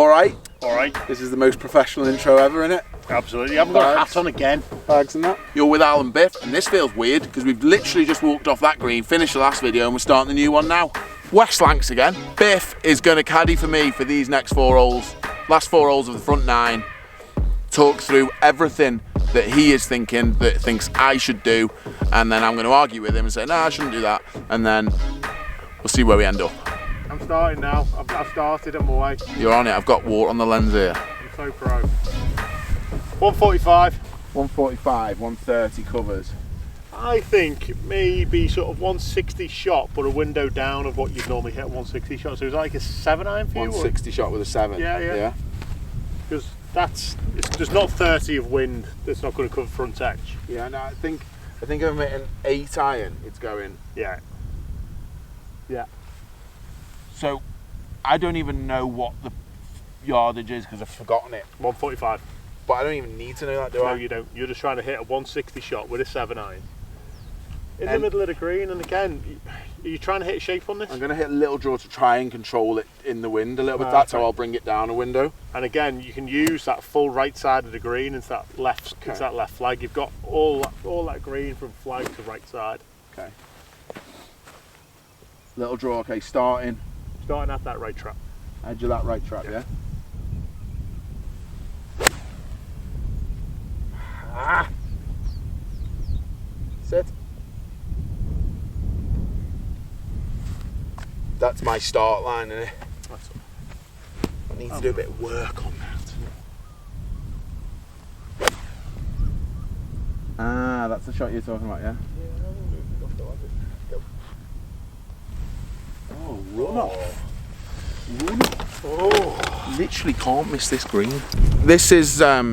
All right. All right. This is the most professional intro ever, isn't it? Absolutely. You haven't got a hat on again. Bags and that. You're with Al and Biff, and this feels weird because we've literally just walked off that green, finished the last video, and we're starting the new one now. West Lancs again. Biff is going to caddy for me for these next 4 holes. Last 4 holes of the front 9. Talk through everything that he is thinking, that thinks I should do, and then I'm going to argue with him and say, no, I shouldn't do that, and then we'll see where we end up. I'm starting now. I've started, I'm away. You're on it. I've got water on the lens here. I'm so pro. 145. 145, 130 covers. I think maybe sort of 160 shot, but a window down of what you'd normally hit 160 shot. So it was like a 7-iron for you? 160 shot with a 7. Yeah. Because there's not 30 of wind that's not going to cover front edge. Yeah, no, I think if I'm hitting 8 iron, it's going. Yeah. So I don't even know what the yardage is because I've forgotten it. 145. But I don't even need to know that, do No, I? you don't. You're just trying to hit a 160 shot with a 7-iron. In the middle of the green, and again, are you trying to hit a shape on this? I'm going to hit a little draw to try and control it in the wind a little bit. That's how I'll bring it down a window. And again, you can use that full right side of the green into that left, into that left flag. You've got all that green from flag to right side. Okay. Little draw, okay, starting Starting at that right trap. edge of that right trap, yeah? Ah! Sit. That's my start line, isn't it? I need to do a bit of work on that. Ah, that's the shot you're talking about, yeah? Oh, run off. Run off. Oh. Literally can't miss this green. This is a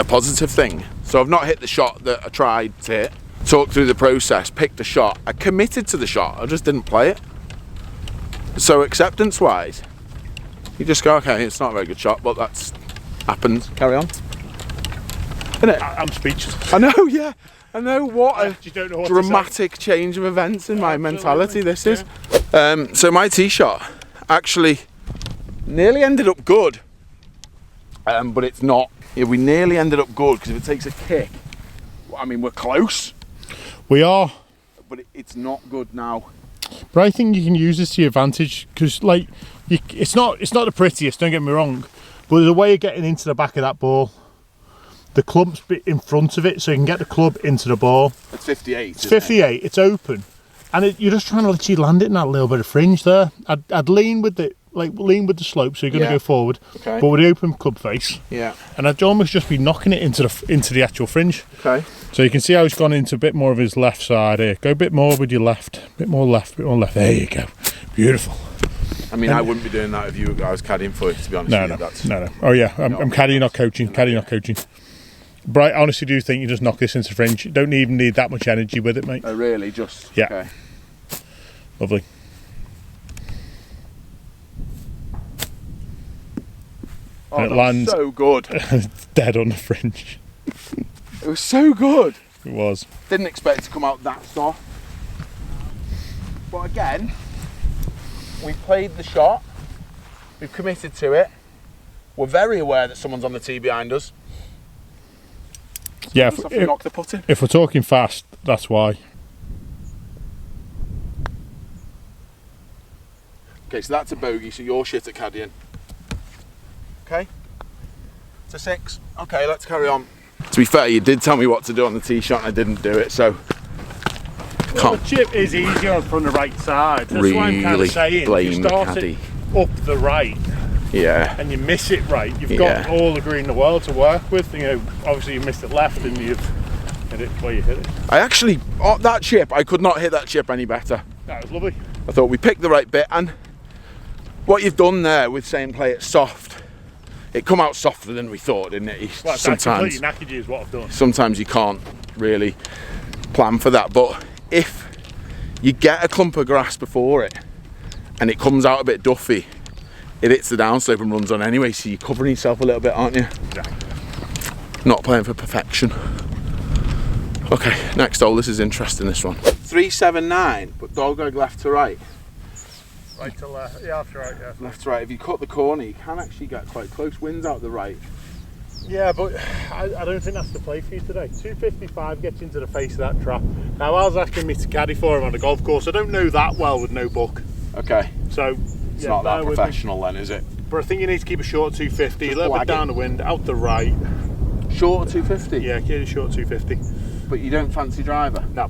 positive thing. So I've not hit the shot that I tried to hit. Talked through the process, picked a shot. I committed to the shot, I just didn't play it. So acceptance wise, you just go, okay, it's not a very good shot, but that's happened. Carry on. Isn't it? I'm speechless. I know, yeah. I know, what a You don't know what dramatic change of events in my Absolutely. mentality this is. So my tee shot actually nearly ended up good, but it's not. Yeah, we nearly ended up good because if it takes a kick, I mean, we're close, We are. but it's not good now. But I think you can use this to your advantage because, like, it's not the prettiest. Don't get me wrong, but there's a way of getting into the back of that ball. The clump's in front of it, so you can get the club into the ball. It's 58. It's 58. It's open, and you're just trying to literally land it in that little bit of fringe there. I'd lean with the slope, so you're going to go forward, Okay. but with the open club face. Yeah. And I'd almost just be knocking it into the actual fringe. Okay. So you can see how he's gone into a bit more of his left side here. Go a bit more with your left. Bit more left, bit more left. There you go. Beautiful. I mean, I wouldn't be doing that if I was caddying for you, to be honest with you. No. Oh yeah, I'm caddying, not coaching. Caddying, not coaching. But I honestly do think you just knock this into fringe. You don't even need that much energy with it, mate. Oh, really? Just? Yeah. Okay. Lovely. Oh, And it that lands- was so good. Dead on the fringe. It was so good. It was. Didn't expect it to come out that soft. But again, we played the shot. We've committed to it. We're very aware that someone's on the tee behind us. Yeah, Just have to knock the putt in. if we're talking fast, that's why. Okay, so that's a bogey, so you're shit at caddying. Okay. It's a 6. Okay, let's carry on. To be fair, you did tell me what to do on the tee shot and I didn't do it, so Well, the chip is easier from the right side. That's what I'm kind really of saying. blame If you the start caddy. it up the right Yeah. and you miss it right, you've got all the green in the world to work with. You know, obviously you missed it left and you've hit it where you hit it. I actually, that chip, I could not hit that chip any better. That was lovely. I thought we picked the right bit, and what you've done there with saying play it soft, it come out softer than we thought, didn't it? Well, that's completely knackered you is what I've done. Sometimes you can't really plan for that, but if you get a clump of grass before it and it comes out a bit duffy, it hits the downslope and runs on anyway, so you're covering yourself a little bit, aren't you? Exactly. Not playing for perfection. Okay, next hole. This is interesting, this one. 379, but dog leg left to right. Right to left. Yeah, that's right. Yeah. Left to right. If you cut the corner, you can actually get quite close. Wind's out the right. Yeah, but I don't think that's the play for you today. 255 gets into the face of that trap. Now, Al's asking me to caddy for him on the golf course. I don't know that well with no book. Okay. So, It's not that professional then, is it? But I think you need to keep a short 250, Just a little bit down the wind, out the right. Short 250? Yeah, keep it short 250. But you don't fancy driver? No.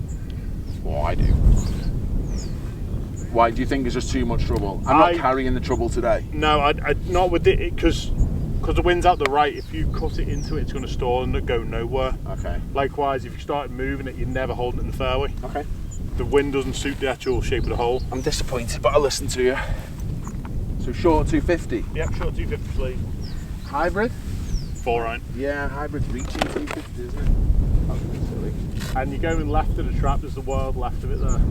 Well, I do. Why do you think it's just too much trouble? I'm not carrying the trouble today. No, I not with it, because the wind's out the right. If you cut it into it, it's going to stall and go nowhere. Okay. Likewise, if you started moving it, you're never holding it in the fairway. Okay. The wind doesn't suit the actual shape of the hole. I'm disappointed, but I'll listen to you. So short 250? Yep, short 250 please. Hybrid? 4 iron. Yeah, hybrid's reaching 250, isn't it? That's a bit silly. And you're going left of the trap, there's the world left of it there.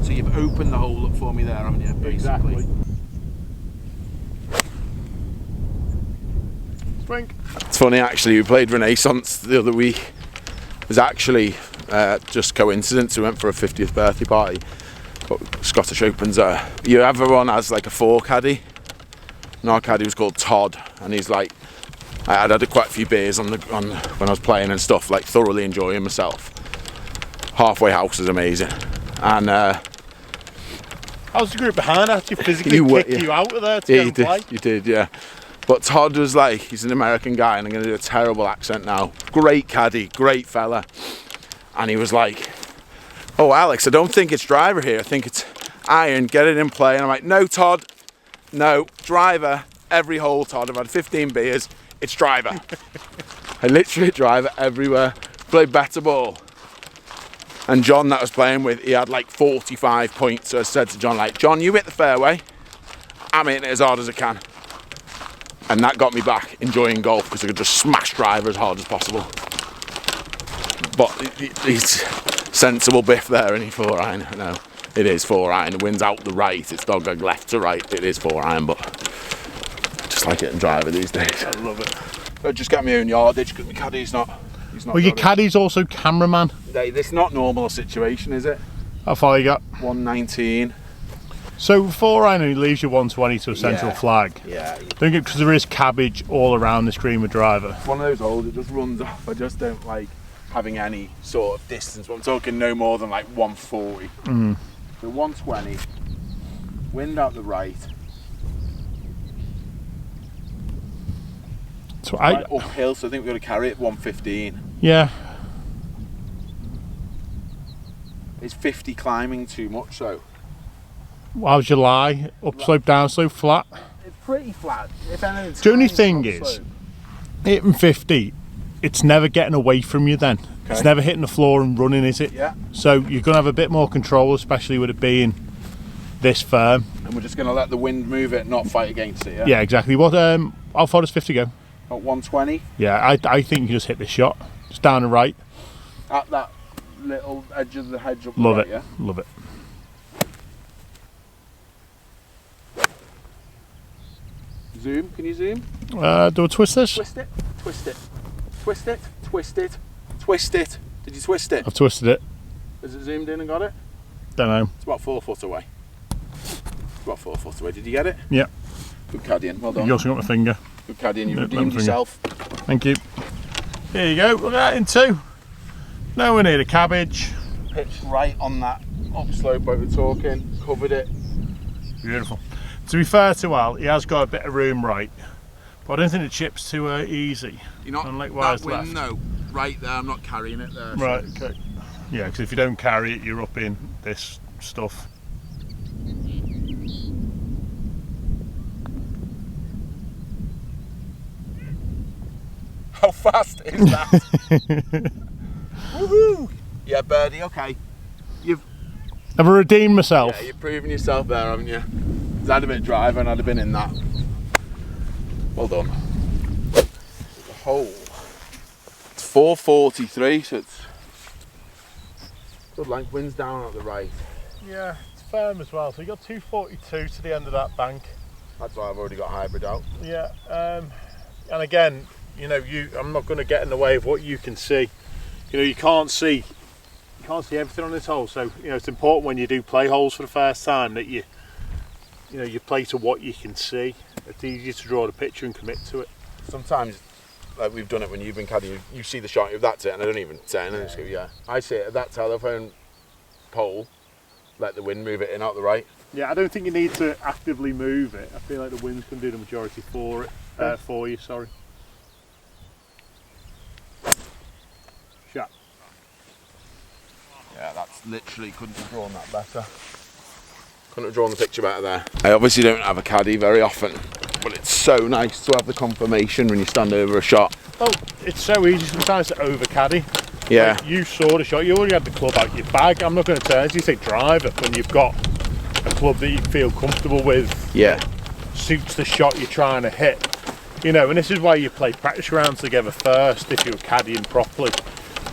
So you've opened the hole up for me there, haven't you, basically? Exactly. Swing. It's funny actually, we played Renaissance the other week. It was actually just coincidence, we went for a 50th birthday party. But Scottish Opens everyone has like a 4 caddy. And our caddy was called Todd, and he's like, I'd had quite a few beers on when I was playing and stuff, like thoroughly enjoying myself. Halfway house is amazing. And I was the group behind, I actually physically kicked you out of there to go and play. You did, yeah. But Todd was like, he's an American guy, and I'm going to do a terrible accent now. Great caddy, great fella. And he was like, oh, Alex, I don't think it's driver here. I think it's iron. Get it in play. And I'm like, no, Todd. No, driver. Every hole, Todd. I've had 15 beers. It's driver. I literally driver everywhere. Played better ball. And John that I was playing with, he had like 45 points. So I said to John, like, John, you hit the fairway. I'm hitting it as hard as I can. And that got me back enjoying golf because I could just smash driver as hard as possible. But he's sensible biff there, and he 4 iron. No, it is 4 iron. The wind's out the right. It's dog leg left to right. It is 4 iron, but I just like hitting driver these days. I love it. I just get my own yardage because my caddy's not. He's not. Well, your caddy's also cameraman. This is not normal situation, is it? How far you got? 119. So 4 iron only leaves you 120 to a central flag. Yeah. Don't get, because there is cabbage all around this green with driver. One of those holes, it just runs off. I just don't like having any sort of distance. But I'm talking no more than like 140. So 120. Wind out the right. So right uphill, so I think we're going to carry it 115. Yeah. Is 50 climbing too much so? How's your lie? Upslope, downslope, flat? It's pretty flat. If anything, the only thing is, hitting 50, it's never getting away from you then. Okay. It's never hitting the floor and running, is it? Yeah. So you're going to have a bit more control, especially with it being this firm. And we're just going to let the wind move it, not fight against it, yeah? Yeah, exactly. What? How far does 50 go? At 120. Yeah, I think you just hit the shot. Just down the right. At that little edge of the hedge up Love the right, it. Yeah? Love it. Zoom, can you zoom? Do I twist this? Twist it, twist it, twist it, twist it, twist it. Did you twist it? I've twisted it. Has it zoomed in and got it? Don't know. It's about 4 foot away. It's about 4 foot away. Did you get it? Yeah. Good caddying, well done. You also got my finger. Good caddying, you redeemed yourself. Thank you. Here you go, look at that in 2. Nowhere near the cabbage. Pitched right on that upslope where we're talking, covered it. Beautiful. To be fair to Al, he has got a bit of room right, but I don't think the chip's too easy. You're not unlike that wind, left. no. Right there, I'm not carrying it there. Right, so. okay. Yeah, because if you don't carry it, you're up in this stuff. How fast is that? Woohoo! Yeah, birdie, okay. Have I redeemed myself? Yeah, you've proven yourself there, haven't you? If I'd have been driver and I'd have been in that. Well done. The hole. It's 443, so it's good length. Wind's down at the right. Yeah, it's firm as well. So you got 242 to the end of that bank. That's why I've already got hybrid out. Yeah, and again, you know, I'm not going to get in the way of what you can see. You know, you can't see everything on this hole. So you know, it's important when you do play holes for the first time that you you know, you play to what you can see. It's easier to draw the picture and commit to it. Sometimes, like we've done it when you've been caddying, you see the shot, that's it, and I don't even say anything. Just go, yeah. I see it at that telephone pole, let the wind move it in out the right. Yeah, I don't think you need to actively move it. I feel like the wind's going to do the majority for it, for you, sorry. Shot. Yeah, that's literally, couldn't have drawn that better. Couldn't have drawn the picture better there. I obviously don't have a caddy very often, but it's so nice to have the confirmation when you stand over a shot. Oh, it's so easy sometimes to over caddy. Yeah. Like, you saw the shot, you already had the club out your bag. I'm not going to tell you say driver when you've got a club that you feel comfortable with. Yeah. Suits the shot you're trying to hit. You know, and this is why you play practice rounds together first if you're caddying properly.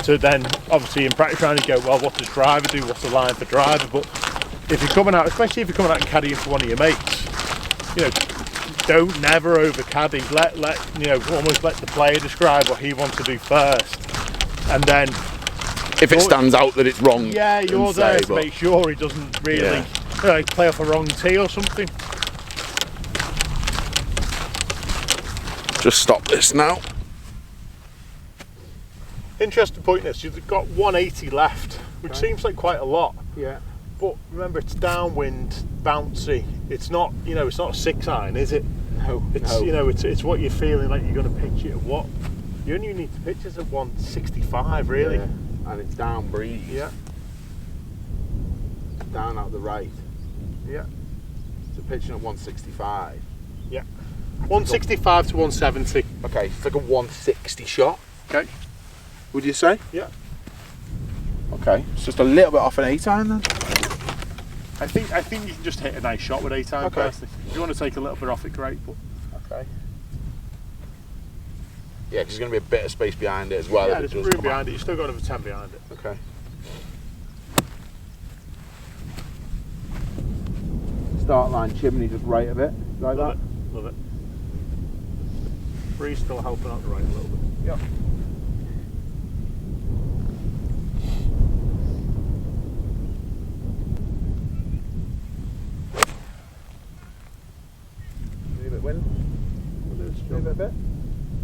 So then, obviously, in practice round you go, well, what does driver do? What's the line for driver? But if you're coming out, especially if you're coming out and caddying for one of your mates, you know, don't never over caddy. Let you know, almost let the player describe what he wants to do first, and then if it stands out that it's wrong, yeah, you're there to make sure he doesn't really play off a wrong tee or something. Just stop this now. Interesting point this, you've got 180 left, which seems like quite a lot. Yeah. But remember, it's downwind, bouncy. It's not, you know, it's not a 6-iron, is it? No. It's, you know, it's what you're feeling like you're going to pitch it at what? You only need to pitch it at 165, really. Yeah. And it's down breeze. Yeah. Down out the right. Yeah. So pitching at 165. Yeah. 165 to 170. Okay, it's like a 160 shot. Okay. Would you say? Yeah. Okay, it's just a little bit off an 8-iron then. I think you can just hit a nice shot with 8-iron. Okay. Personally. If you want to take a little bit off it, great. But okay. Yeah, because there's going to be a bit of space behind it as well. Yeah, there's room behind it. You've still got another 10 behind it. Okay. Start line chimney just right a bit, like Love that. Love it. Breeze still helping out the right a little bit. Yep. Leave it wind. Leave it a bit.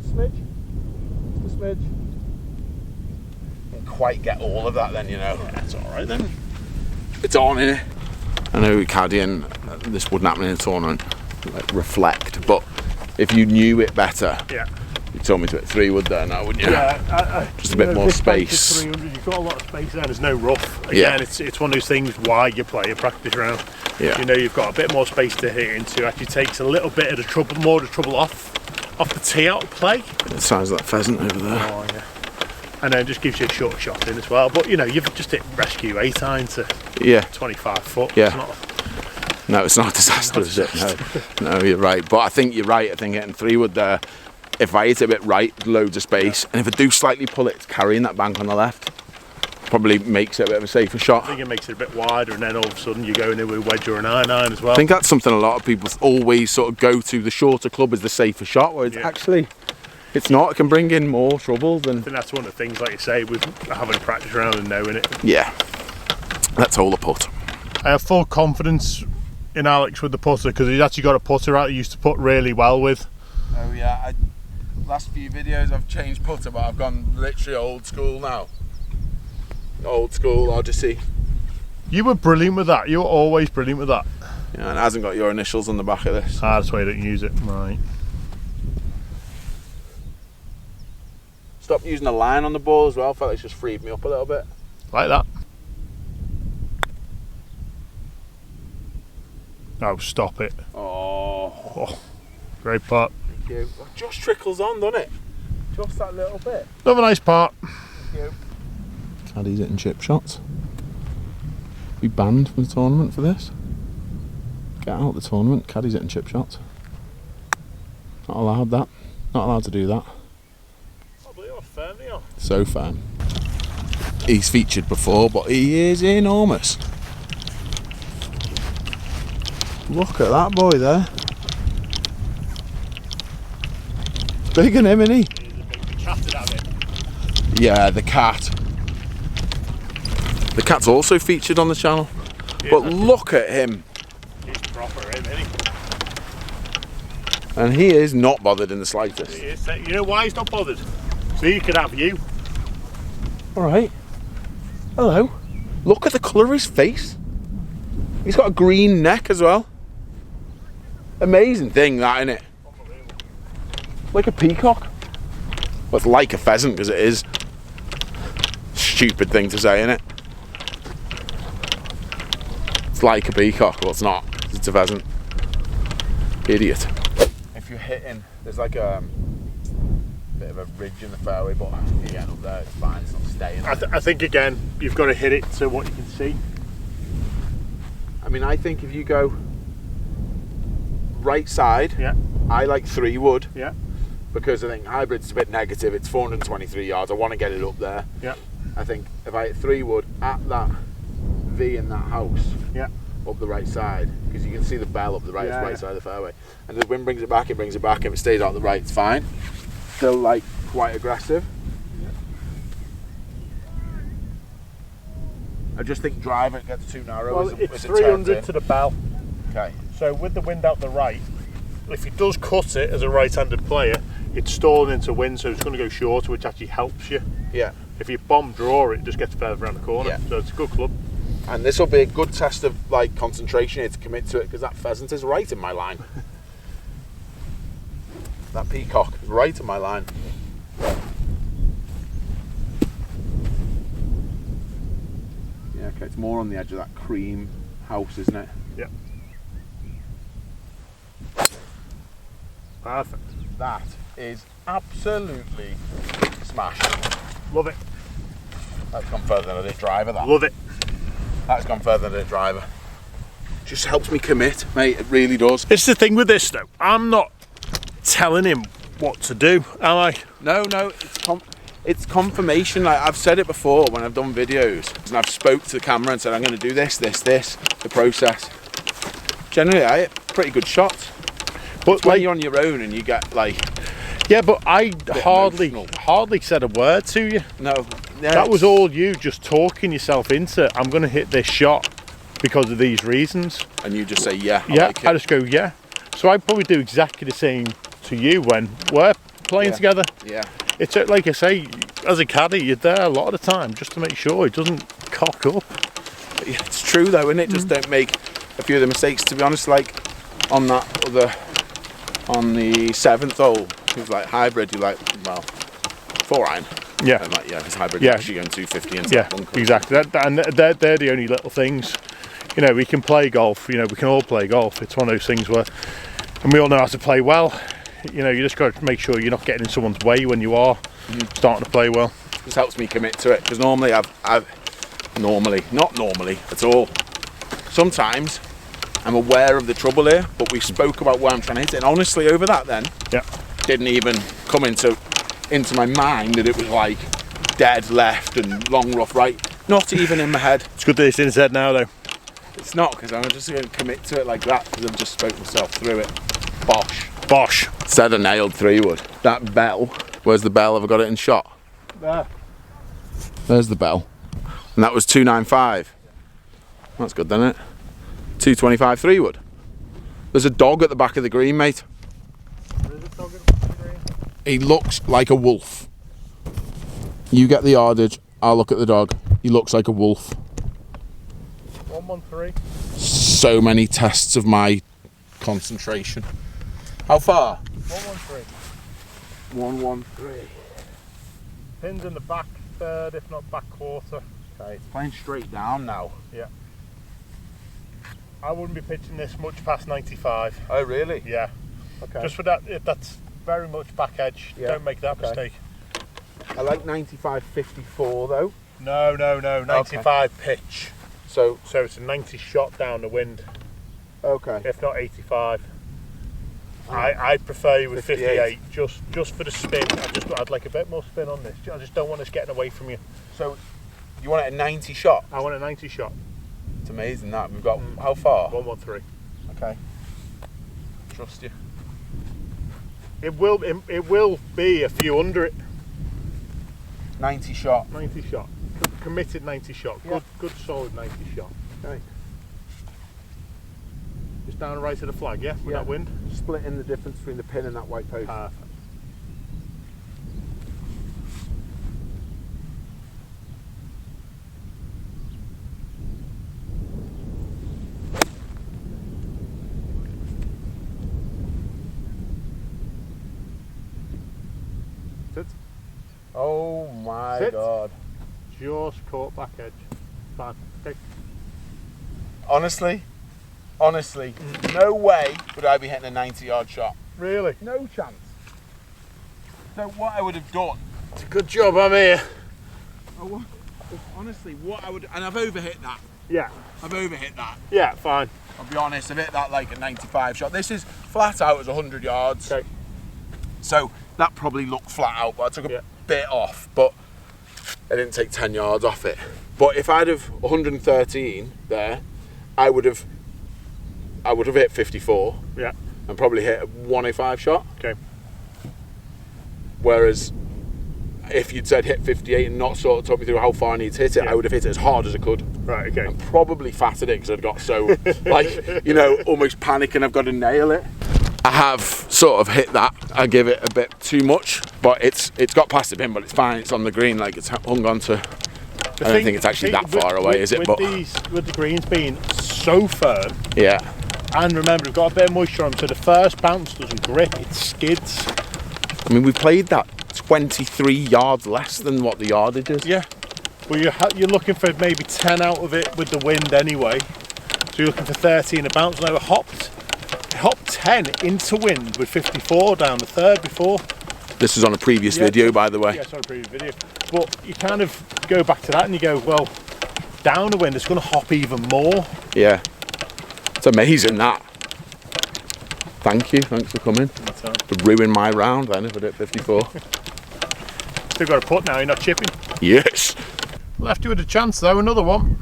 Smidge. Just a smidge. Can't quite get all of that then, you know. Yeah, it's alright then. It's on, innit? I know caddying, this wouldn't happen in a tournament, like reflect, but if you knew it better, yeah, you told me to hit 3-wood there now, wouldn't you? Yeah, just a bit more space. 300, you've got a lot of space there, there's no rough. Again, it's one of those things why you play a practice round. Yeah. You know, you've got a bit more space to hit into, actually takes a little bit of the trouble, more of the trouble off the tee out of play. The size of that pheasant over there. Oh, yeah. And then just gives you a short shot in as well. But you know, you've just hit rescue 8-iron to 25 foot. Yeah. No, it's not a disaster, is it? No, you're right. But I think you're right. I think hitting 3-wood there, if I hit it a bit right, loads of space, and if I do slightly pull it, it's carrying that bank on the left. Probably makes it a bit of a safer shot. I think it makes it a bit wider, and then all of a sudden you're going in with a wedge or an 9-iron as well. I think that's something a lot of people always sort of go to. The shorter club is the safer shot, whereas actually it's not. It can bring in more trouble than. I think that's one of the things, like you say, with having a practice round and knowing it. Yeah, that's all the putt. I have full confidence in Alex with the putter because he's actually got a putter out he used to putt really well with. Oh yeah, last few videos I've changed putter, but I've gone literally old school now. Old school Odyssey. You were brilliant with that. You were always brilliant with that. Yeah, and it hasn't got your initials on the back of this. Ah, that's why you don't use it. Right. Stop using the line on the ball as well. Felt like it's just freed me up a little bit. Like that. Oh, stop it. Oh. Great part. Thank you. Well, just trickles on, doesn't it? Just that little bit. Another nice part. Thank you. Caddy's hitting chip shots. Be banned from the tournament for this. Get out of the tournament. Caddy's hitting chip shots. Not allowed that. Not allowed to do that. Oh, but you're firm, you. So firm. He's featured before, but he is enormous. Look at that boy there. It's big on him, isn't he? Yeah, the cat. The cat's also featured on the channel. Yeah, but look at him. He's proper, isn't he? And he is not bothered in the slightest. He is. You know why he's not bothered? So he could have you. Alright. Hello. Look at the colour of his face. He's got a green neck as well. Amazing thing, that, isn't it? Like a peacock. Well, it's like a pheasant, because it is. Stupid thing to say, isn't it? It's like a peacock. Well, it's not. It's a pheasant. Idiot. If you're hitting, there's like a bit of a ridge in the fairway, but you're getting up there, it's fine. It's not staying. I think, again, you've got to hit it to what you can see. I mean, I think if you go right side, Yeah. I like 3 wood. Yeah. Because I think hybrid's a bit negative. It's 423 yards. I want to get it up there. Yeah. I think if I hit 3 wood at that V in that house, Yeah. up the right side, because you can see the bell up the right, Yeah, right yeah. side of the fairway. And if the wind brings it back, it brings it back. If it stays out the right, it's fine. Still like quite aggressive. I just think driver gets too narrow. Well, as it it's turns 300 in. to the bell. Okay. So with the wind out the right, if he does cut it as a right-handed player, it's stalling into wind, so it's going to go shorter, which actually helps you. Yeah. If you bomb draw it, just gets further around the corner. Yeah. So it's a good club. And this will be a good test of like concentration here to commit to it, because that pheasant is right in my line. That peacock is right in my line. Yeah, okay, it's more on the edge of that cream house, isn't it? Yeah. Perfect. That is absolutely smashed. Love it. That's gone further than a driver, that. Love it. That's gone further than a driver. Just helps me commit, mate, it really does. It's the thing with this, though. I'm not telling him what to do, am I? No, it's confirmation. Like I've said it before when I've done videos, and I've spoke to the camera and said I'm going to do this, the process. Generally, I hit pretty good shots. But when you're on your own and you get like, yeah, but I emotional. hardly said a word to you. no, yeah, That was all you just talking yourself into. I'm going to hit this shot because of these reasons. and you just say yeah, I Yeah, like it. I just go yeah. So I probably do exactly the same to you when we're playing Yeah. together. Yeah, It's like I say, as a caddy, you're there a lot of the time just to make sure it doesn't cock up. it's true though, innit? Just don't make a few of the mistakes. To be honest, like on the 7th hole, it was like hybrid. You're like, well, 4-iron. Yeah. And like, yeah, because hybrid Yeah. is actually going 250 into Yeah, that bunker. exactly. And they're the only little things. You know, we can play golf. You know, we can all play golf. It's one of those things where, and we all know how to play well. You know, you just got to make sure you're not getting in someone's way when you are starting to play well. Just helps me commit to it, because normally not normally at all. Sometimes I'm aware of the trouble here, but we spoke about where I'm trying to hit it, and honestly, over that then, Yeah. didn't even come into my mind that it was like dead left and long rough right. Not even in my head. It's good that it's in his head now, though. It's not, because I'm just going to commit to it like that, because I've just spoke myself through it. Bosh. Bosh. Said I nailed 3 wood. That bell. Where's the bell? Have I got it in shot? There. There's the bell. And that was 295. That's good, then, isn't it? 225 3 wood. There's a dog at the back of the green, mate. He looks like a wolf. You get the yardage, I'll look at the dog. He looks like a wolf. 113. So many tests of my concentration. How far? 113. 113. Pins in the back third, if not back quarter. Okay, it's playing straight down now. Yeah. I wouldn't be pitching this much past 95. Oh, really? Yeah. Okay. Just for that, that's very much back edge. Yeah, Don't make that okay. mistake. I like 95-54 though. No. 95 pitch. So, So it's a 90 shot down the wind, okay. if not 85. I prefer you with 58. 58, just for the spin. I'd like a bit more spin on this. I just don't want us getting away from you. So, you want it a 90 shot? I want a 90 shot. It's amazing that. We've got, how far? 113. Okay. Trust you. It will be a few under it. 90 shot. 90 shot. Committed 90 shot. Yeah. Good solid 90 shot. Okay. down the right of the flag, yeah? With that wind? Splitting the difference between the pin and that white post. Perfect. Sit. Oh my Sit. God. Just caught back edge. Fine. Okay. Honestly, no way would I be hitting a 90-yard shot. Really? No chance. So what I would have done, It's a good job I'm here. honestly, what I would, and I've overhit that. Yeah. I've overhit that. Yeah, fine. I'll be honest, I've hit that like a 95 shot. This is flat out as 100 yards. Okay. So that probably looked flat out, but I took a Yeah. bit off, but I didn't take 10 yards off it. But if I'd have 113 there, I would have hit 54 Yeah. and probably hit a 105 shot. Okay. Whereas if you'd said hit 58 and not sort of talk me through how far I need to hit it, Yeah. I would have hit it as hard as I could. Right, okay. And probably fatted it because I'd got so, like, you know, almost panicking I've got to nail it. I have sort of hit that. I give it a bit too much, but it's got past the pin, but it's fine. It's on the green, like it's hung on to. I don't think it's actually that far away, is it? But with the greens being so firm, yeah, and remember we've got a bit of moisture on them, so the first bounce doesn't grip, it skids. I mean we played that 23 yards less than what the yardage is. Yeah. Well, you're looking for maybe 10 out of it with the wind anyway. So you're looking for 13 a bounce. Now it hopped 10 into wind with 54 down the third before. This is on a previous video, by the way. Yeah, it's on a previous video. But you kind of go back to that and you go, well, down the wind it's going to hop even more. Yeah, it's amazing that. Thank you, thanks for coming. To ruin my round then if I did 54. Still got a putt now, you're not chipping. Yes. Left you with a chance though, another one.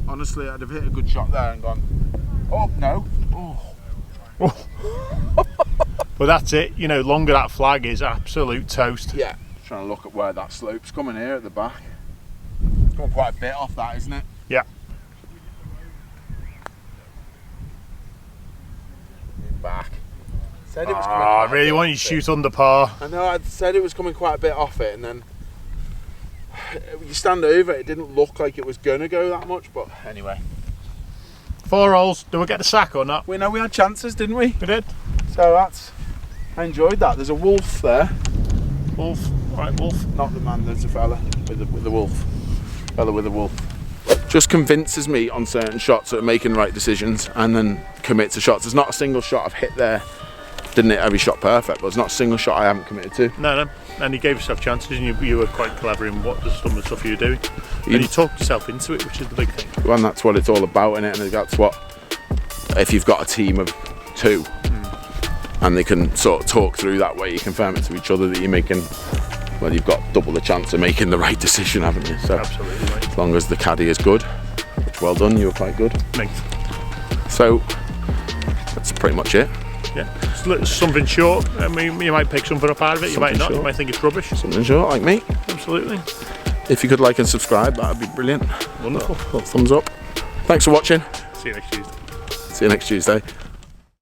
Honestly, I'd have hit a good shot there and gone, oh no. Oh. But that's it, you know, longer that flag is absolute toast. Yeah. Just trying to look at where that slope's coming here at the back. It's coming quite a bit off that, isn't it? Yeah. Back. Said it was coming I quite a really bit want you off to shoot under par. I know, I said it was coming quite a bit off it, and then you stand over it, it didn't look like it was gonna go that much, but anyway. 4 holes, do we get the sack or not? We know we had chances, didn't we? We did. So I enjoyed that. There's a wolf there. Wolf, right, wolf. Not the man, there's a fella with the wolf. Fella with a wolf. Just convinces me on certain shots that are making the right decisions and then commit to shots. There's not a single shot I've hit there. Didn't hit every shot perfect, but there's not a single shot I haven't committed to. No. And you gave yourself chances and you were quite clever in some of the stuff you were doing. And you talked yourself into it, which is the big thing. And that's what it's all about, innit? And that's what, if you've got a team of 2 and they can sort of talk through that way, you confirm it to each other that you're making, well, you've got double the chance of making the right decision, haven't you? So Absolutely, mate. as long as the caddy is good, which well done, you were quite good. Thanks. So that's pretty much it. Yeah, it's something short. I mean, you might pick something up out of it, you might Something not, short. you might think it's rubbish. Something short like me. Absolutely. If you could like and subscribe, that would be brilliant. Wonderful. Little thumbs up. Thanks for watching. See you next Tuesday. See you next Tuesday.